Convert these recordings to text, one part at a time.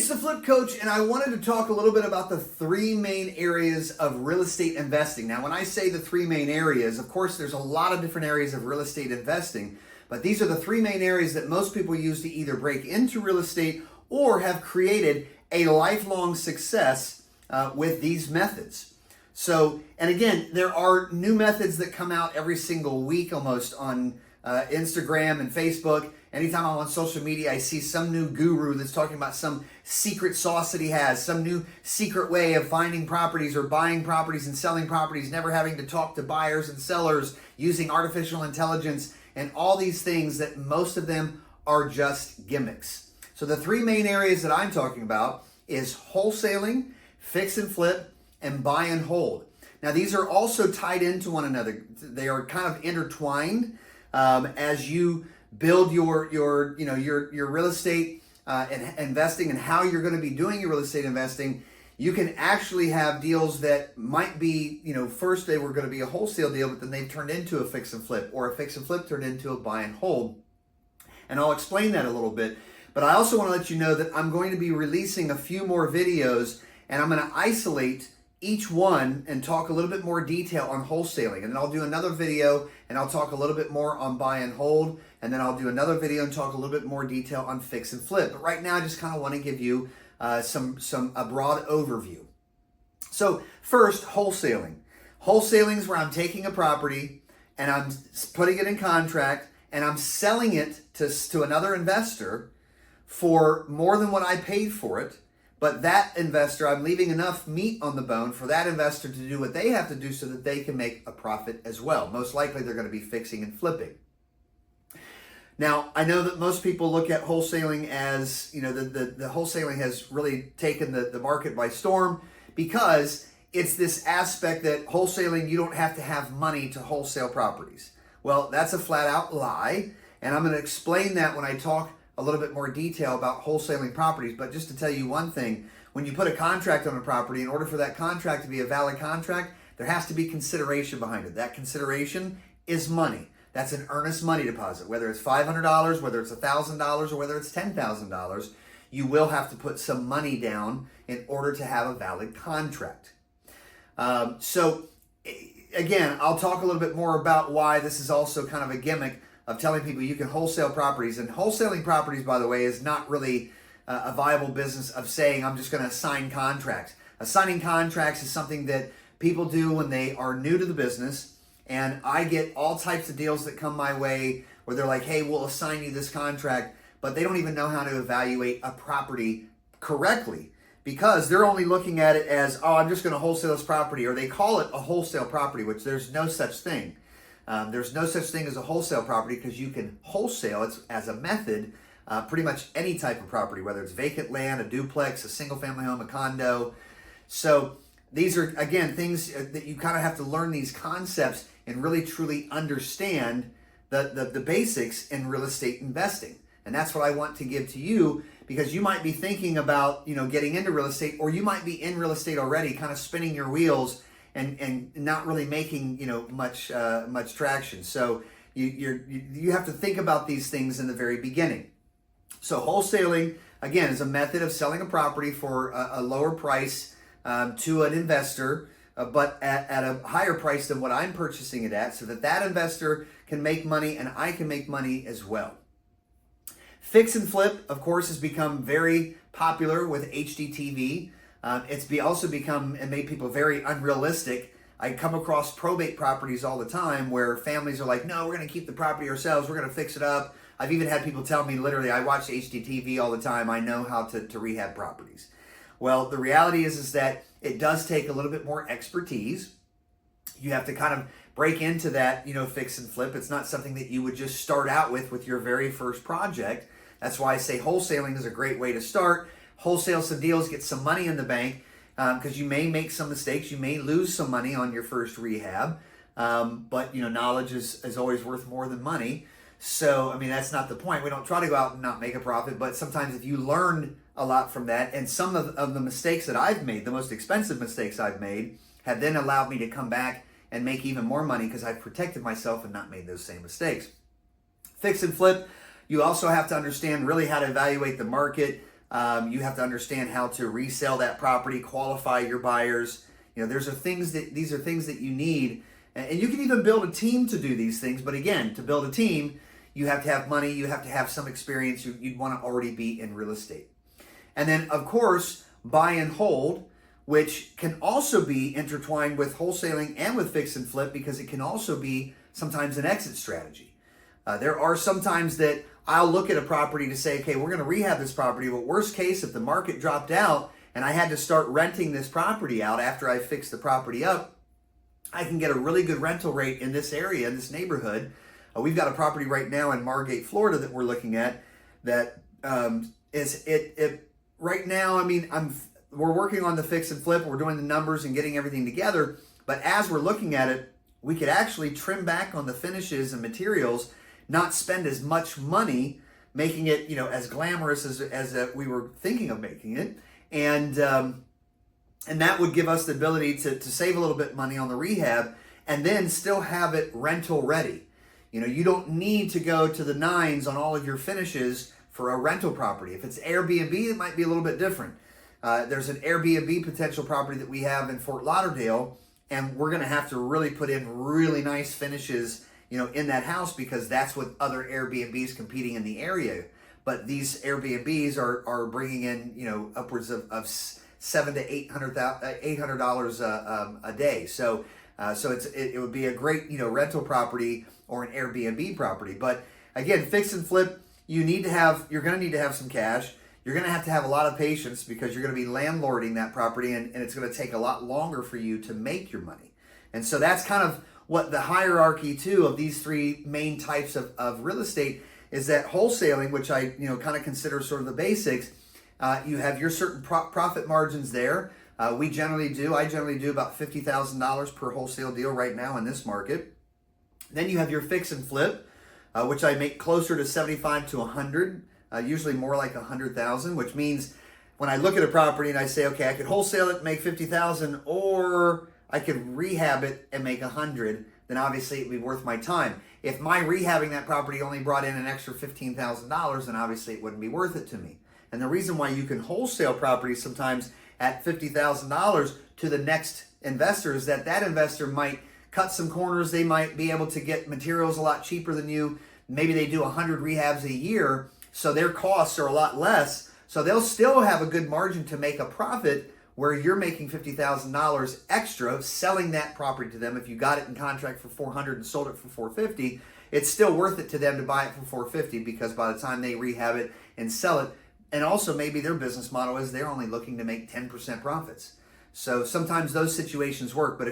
It's the Flip Coach, and I wanted to talk a little bit about the three main areas of real estate investing. Now, when I say the three main areas, of course, there's a lot of different areas of real estate investing, but these are the three main areas that most people use to either break into real estate or have created a lifelong success with these methods. So, and again, there are new methods that come out every single week almost on Instagram and Facebook. Anytime I'm on social media, I see some new guru that's talking about some secret sauce that he has, some new secret way of finding properties or buying properties and selling properties, never having to talk to buyers and sellers, using artificial intelligence, and all these things that most of them are just gimmicks. So the three main areas that I'm talking about is wholesaling, fix and flip, and buy and hold. Now these are also tied into one another. They are kind of intertwined as you build your real estate and investing and how you're going to be doing your real estate investing. You can actually have deals that might be, first they were going to be a wholesale deal, but then they've turned into a fix and flip, or a fix and flip turned into a buy and hold. And I'll explain that a little bit. But I also want to let you know that I'm going to be releasing a few more videos, and I'm going to isolate each one and talk a little bit more detail on wholesaling. And then I'll do another video and I'll talk a little bit more on buy and hold. And then I'll do another video and talk a little bit more detail on fix and flip. But right now, I just kind of want to give you a broad overview. So first, wholesaling. Wholesaling is where I'm taking a property and I'm putting it in contract and I'm selling it to another investor for more than what I paid for it. But that investor, I'm leaving enough meat on the bone for that investor to do what they have to do so that they can make a profit as well. Most likely they're going to be fixing and flipping. Now, I know that most people look at wholesaling as, the wholesaling has really taken the market by storm because it's this aspect that wholesaling, you don't have to have money to wholesale properties. Well, that's a flat out lie. And I'm going to explain that when I talk a little bit more detail about wholesaling properties. But just to tell you one thing, when you put a contract on a property, in order for that contract to be a valid contract, there has to be consideration behind it. That consideration is money. That's an earnest money deposit. Whether it's $500, whether it's $1,000, or whether it's $10,000, you will have to put some money down in order to have a valid contract. So again, I'll talk a little bit more about why this is also kind of a gimmick of telling people you can wholesale properties. And wholesaling properties, by the way, is not really a viable business of saying, I'm just going to sign contracts. Assigning contracts is something that people do when they are new to the business. And I get all types of deals that come my way where they're like, hey, we'll assign you this contract, but they don't even know how to evaluate a property correctly because they're only looking at it as, oh, I'm just going to wholesale this property, or they call it a wholesale property, which there's no such thing. There's no such thing as a wholesale property because you can wholesale as a method pretty much any type of property, whether it's vacant land, a duplex, a single family home, a condo. So these are, again, things that you kind of have to learn these concepts and really truly understand the basics in real estate investing. And that's what I want to give to you because you might be thinking about, getting into real estate, or you might be in real estate already, kind of spinning your wheels and not really making much traction. So you have to think about these things in the very beginning. So wholesaling, again, is a method of selling a property for a lower price to an investor, but at a higher price than what I'm purchasing it at, so that investor can make money and I can make money as well. Fix and flip, of course, has become very popular with HGTV. It's also become and made people very unrealistic. I come across probate properties all the time where families are like, no, we're going to keep the property ourselves. We're going to fix it up. I've even had people tell me, literally, I watch HGTV all the time. I know how to rehab properties. Well, the reality is that it does take a little bit more expertise. You have to kind of break into that, fix and flip. It's not something that you would just start out with your very first project. That's why I say wholesaling is a great way to start. Wholesale some deals, get some money in the bank, because you may make some mistakes. You may lose some money on your first rehab, but knowledge is always worth more than money. So, that's not the point. We don't try to go out and not make a profit, but sometimes if you learn a lot from that, and some of the mistakes that I've made, the most expensive mistakes I've made, have then allowed me to come back and make even more money because I've protected myself and not made those same mistakes. Fix and flip, you also have to understand really how to evaluate the market. You have to understand how to resell that property, qualify your buyers. These are things that you need. And you can even build a team to do these things. But again, to build a team, you have to have money. You have to have some experience. You'd want to already be in real estate. And then, of course, buy and hold, which can also be intertwined with wholesaling and with fix and flip, because it can also be sometimes an exit strategy. There are some times that I'll look at a property to say, okay, we're going to rehab this property, but worst case, if the market dropped out and I had to start renting this property out after I fixed the property up, I can get a really good rental rate in this area, in this neighborhood. We've got a property right now in Margate, Florida that we're looking at that right now, we're working on the fix and flip. We're doing the numbers and getting everything together. But as we're looking at it, we could actually trim back on the finishes and materials, not spend as much money making it, as glamorous as we were thinking of making it. And that would give us the ability to save a little bit of money on the rehab and then still have it rental ready. You don't need to go to the nines on all of your finishes for a rental property. If it's Airbnb, it might be a little bit different. There's an Airbnb potential property that we have in Fort Lauderdale, and we're going to have to really put in really nice finishes, in that house, because that's what other Airbnbs competing in the area. But these Airbnbs are bringing in, upwards of $700 to $800 a day. So it would be a great, rental property or an Airbnb property. But again, fix and flip, you're going to need to have some cash. You're going to have a lot of patience, because you're going to be landlording that property, and it's going to take a lot longer for you to make your money. And so that's kind of what the hierarchy too of these three main types of real estate is, that wholesaling, which I kind of consider sort of the basics. You have your certain profit margins there. I generally do about $50,000 per wholesale deal right now in this market. Then you have your fix and flip, which I make closer to 75 to 100, usually more like 100,000, which means when I look at a property and I say, okay, I could wholesale it and make 50,000, or I could rehab it and make 100, then obviously it'd be worth my time. If my rehabbing that property only brought in an extra $15,000, then obviously it wouldn't be worth it to me. And the reason why you can wholesale properties sometimes at $50,000 to the next investor is that investor might cut some corners. They might be able to get materials a lot cheaper than you. Maybe they do 100 rehabs a year, so their costs are a lot less. So they'll still have a good margin to make a profit, where you're making $50,000 extra selling that property to them. If you got it in contract for $400 and sold it for $450, it's still worth it to them to buy it for $450, because by the time they rehab it and sell it, and also maybe their business model is they're only looking to make 10% profits. So sometimes those situations work. But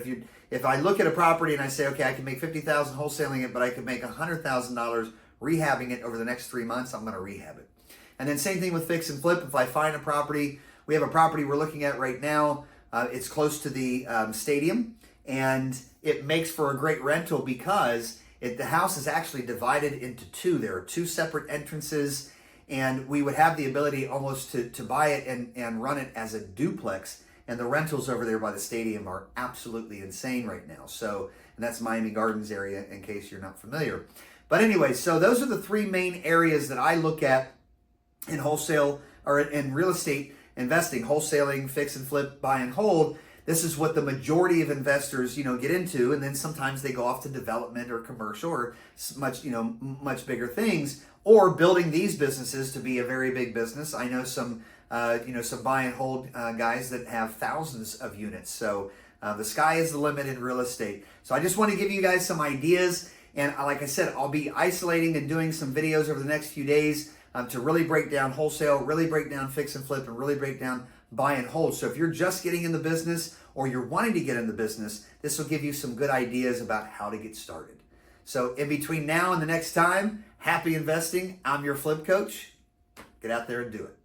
if I look at a property and I say, okay, I can make $50,000 wholesaling it, but I could make $100,000 rehabbing it over the next 3 months, I'm going to rehab it. And then same thing with fix and flip. If I find a property, we have a property we're looking at right now. It's close to the stadium, and it makes for a great rental because the house is actually divided into two. There are two separate entrances, and we would have the ability almost to buy it and run it as a duplex. And the rentals over there by the stadium are absolutely insane right now. So, and that's Miami Gardens area, in case you're not familiar. But anyway, so those are the three main areas that I look at in wholesale or in real estate investing: wholesaling, fix and flip, buy and hold. This is what the majority of investors, get into, and then sometimes they go off to development or commercial or much bigger things, or building these businesses to be a very big business. I know some buy and hold guys that have thousands of units. So the sky is the limit in real estate. So I just want to give you guys some ideas, and like I said, I'll be isolating and doing some videos over the next few days to really break down wholesale, really break down fix and flip, and really break down buy and hold. So if you're just getting in the business or you're wanting to get in the business, this will give you some good ideas about how to get started. So in between now and the next time, happy investing. I'm your flip coach. Get out there and do it.